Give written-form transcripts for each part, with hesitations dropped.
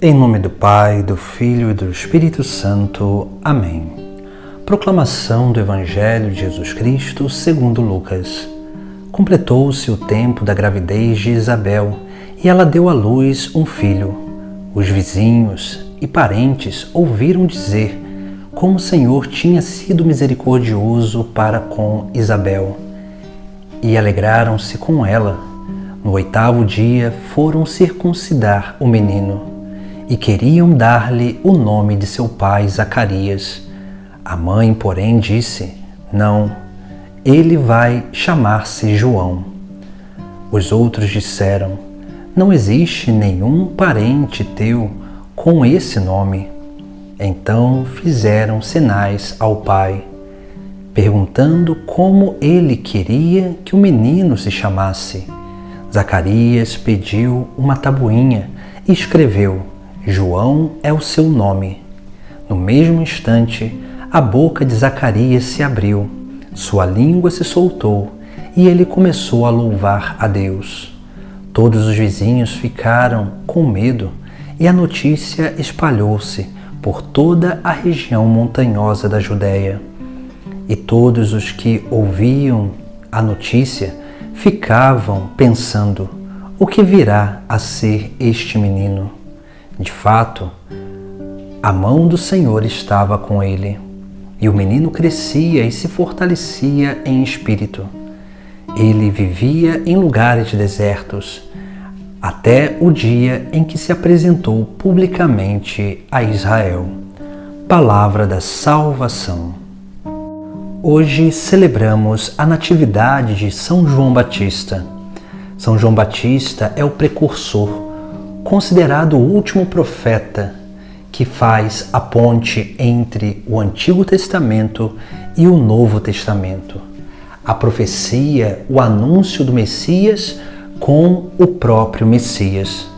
Em nome do Pai, do Filho e do Espírito Santo. Amém. Proclamação do Evangelho de Jesus Cristo segundo Lucas. Completou-se o tempo da gravidez de Isabel e ela deu à luz um filho. Os vizinhos e parentes ouviram dizer como o Senhor tinha sido misericordioso para com Isabel e alegraram-se com ela. No 8º dia foram circuncidar o menino e queriam dar-lhe o nome de seu pai Zacarias. A mãe, porém, disse: não, ele vai chamar-se João. Os outros disseram: não existe nenhum parente teu com esse nome. Então fizeram sinais ao pai, perguntando como ele queria que o menino se chamasse. Zacarias pediu uma tabuinha e escreveu: João é o seu nome. No mesmo instante, a boca de Zacarias se abriu, sua língua se soltou e ele começou a louvar a Deus. Todos os vizinhos ficaram com medo e a notícia espalhou-se por toda a região montanhosa da Judéia. E todos os que ouviam a notícia ficavam pensando: o que virá a ser este menino? De fato, a mão do Senhor estava com ele, e o menino crescia e se fortalecia em espírito. Ele vivia em lugares desertos, até o dia em que se apresentou publicamente a Israel. Palavra da salvação. Hoje celebramos a natividade de São João Batista. São João Batista é o precursor, considerado o último profeta que faz a ponte entre o Antigo Testamento e o Novo Testamento. A profecia, o anúncio do Messias com o próprio Messias.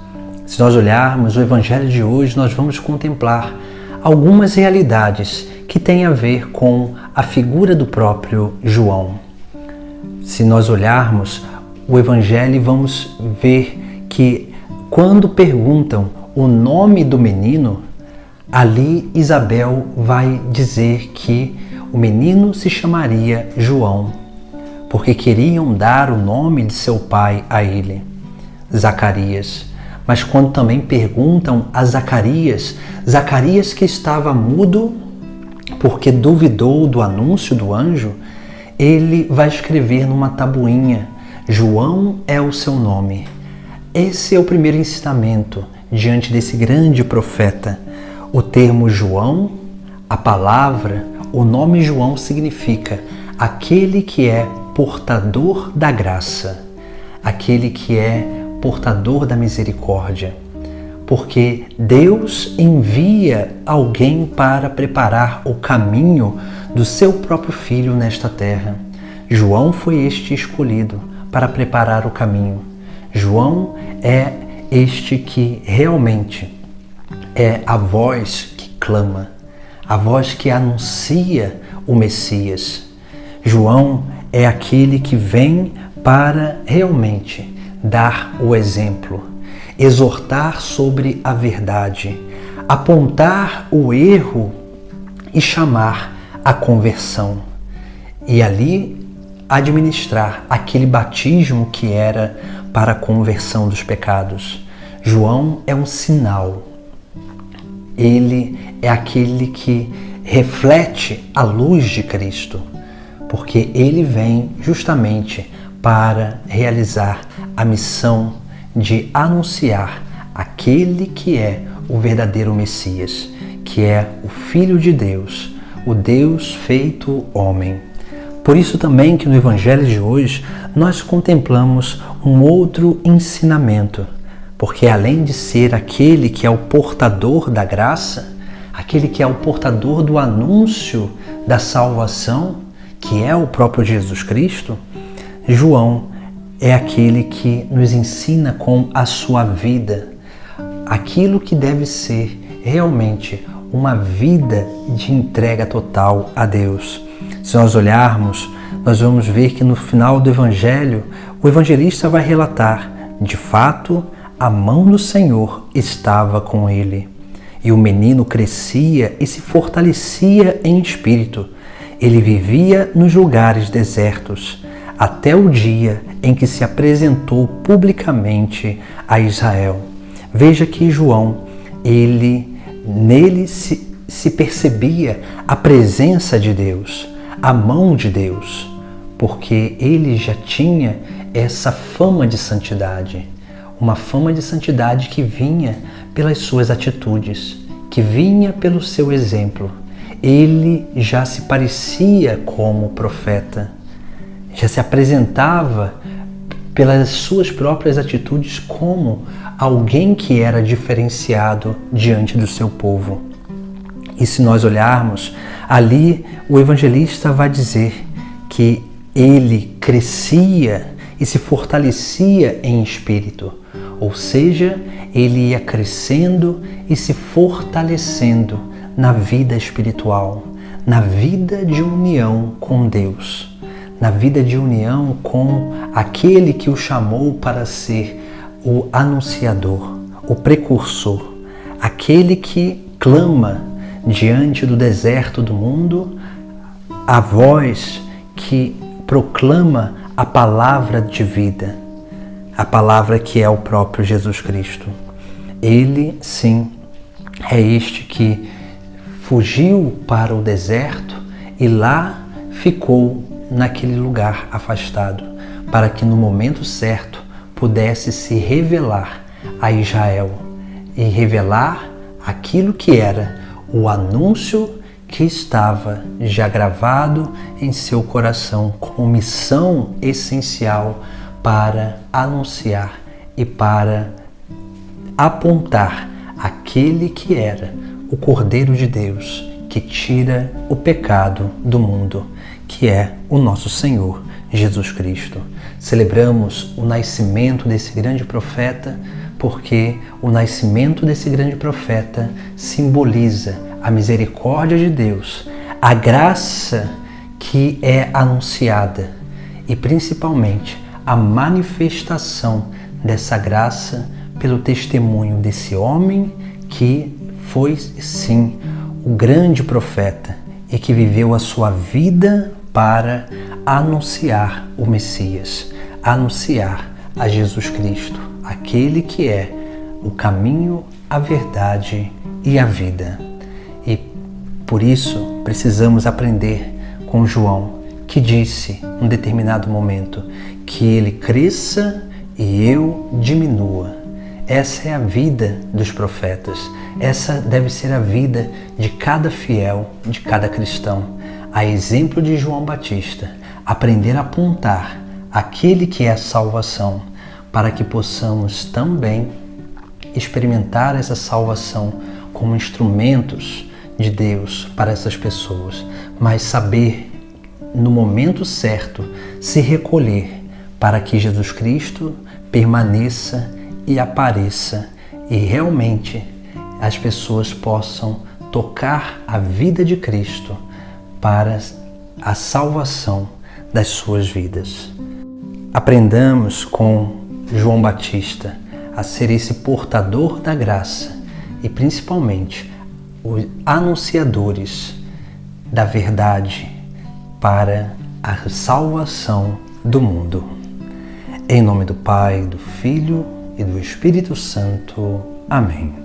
Se nós olharmos o Evangelho de hoje, nós vamos contemplar algumas realidades que têm a ver com a figura do próprio João. Se nós olharmos o Evangelho, vamos ver que quando perguntam o nome do menino, ali Isabel vai dizer que o menino se chamaria João, porque queriam dar o nome de seu pai a ele, Zacarias. Mas quando também perguntam a Zacarias, Zacarias que estava mudo porque duvidou do anúncio do anjo, ele vai escrever numa tabuinha: João é o seu nome. Esse é o primeiro ensinamento diante desse grande profeta. O termo João, a palavra, o nome João significa aquele que é portador da graça, aquele que é portador da misericórdia, porque Deus envia alguém para preparar o caminho do seu próprio Filho nesta terra. João foi este escolhido para preparar o caminho. João é este que realmente é a voz que clama, a voz que anuncia o Messias. João é aquele que vem para realmente dar o exemplo, exortar sobre a verdade, apontar o erro e chamar a conversão. E ali administrar aquele batismo que era para a conversão dos pecados. João é um sinal. Ele é aquele que reflete a luz de Cristo, porque ele vem justamente para realizar a missão de anunciar aquele que é o verdadeiro Messias, que é o Filho de Deus, o Deus feito homem. Por isso também que no Evangelho de hoje nós contemplamos um outro ensinamento, porque além de ser aquele que é o portador da graça, aquele que é o portador do anúncio da salvação, que é o próprio Jesus Cristo, João é aquele que nos ensina com a sua vida aquilo que deve ser realmente uma vida de entrega total a Deus. Se nós olharmos, nós vamos ver que no final do Evangelho, o evangelista vai relatar: de fato, a mão do Senhor estava com ele. E o menino crescia e se fortalecia em espírito. Ele vivia nos lugares desertos, até o dia em que se apresentou publicamente a Israel. Veja que João, nele se percebia a presença de Deus, a mão de Deus, porque ele já tinha essa fama de santidade, uma fama de santidade que vinha pelas suas atitudes, que vinha pelo seu exemplo. Ele já se parecia como profeta, já se apresentava pelas suas próprias atitudes como alguém que era diferenciado diante do seu povo. E se nós olharmos, ali o evangelista vai dizer que ele crescia e se fortalecia em espírito, ou seja, ele ia crescendo e se fortalecendo na vida espiritual, na vida de união com Deus, na vida de união com aquele que o chamou para ser o anunciador, o precursor, aquele que clama diante do deserto do mundo, a voz que proclama a palavra de vida, a palavra que é o próprio Jesus Cristo. Ele, sim, é este que fugiu para o deserto e lá ficou naquele lugar afastado, para que no momento certo pudesse se revelar a Israel e revelar aquilo que era o anúncio que estava já gravado em seu coração como missão essencial para anunciar e para apontar aquele que era o Cordeiro de Deus que tira o pecado do mundo, que é o nosso Senhor Jesus Cristo. Celebramos o nascimento desse grande profeta porque o nascimento desse grande profeta simboliza a misericórdia de Deus, a graça que é anunciada e principalmente a manifestação dessa graça pelo testemunho desse homem que foi, sim, o grande profeta e que viveu a sua vida para anunciar o Messias, anunciar a Jesus Cristo, aquele que é o caminho, a verdade e a vida. E por isso precisamos aprender com João, que disse em um determinado momento que ele cresça e eu diminua. Essa é a vida dos profetas. Essa deve ser a vida de cada fiel, de cada cristão. A exemplo de João Batista, aprender a apontar aquele que é a salvação, para que possamos também experimentar essa salvação como instrumentos de Deus para essas pessoas, mas saber no momento certo se recolher para que Jesus Cristo permaneça e apareça e realmente as pessoas possam tocar a vida de Cristo para a salvação das suas vidas. Aprendamos com João Batista a ser esse portador da graça e principalmente os anunciadores da verdade para a salvação do mundo. Em nome do Pai, do Filho e do Espírito Santo. Amém.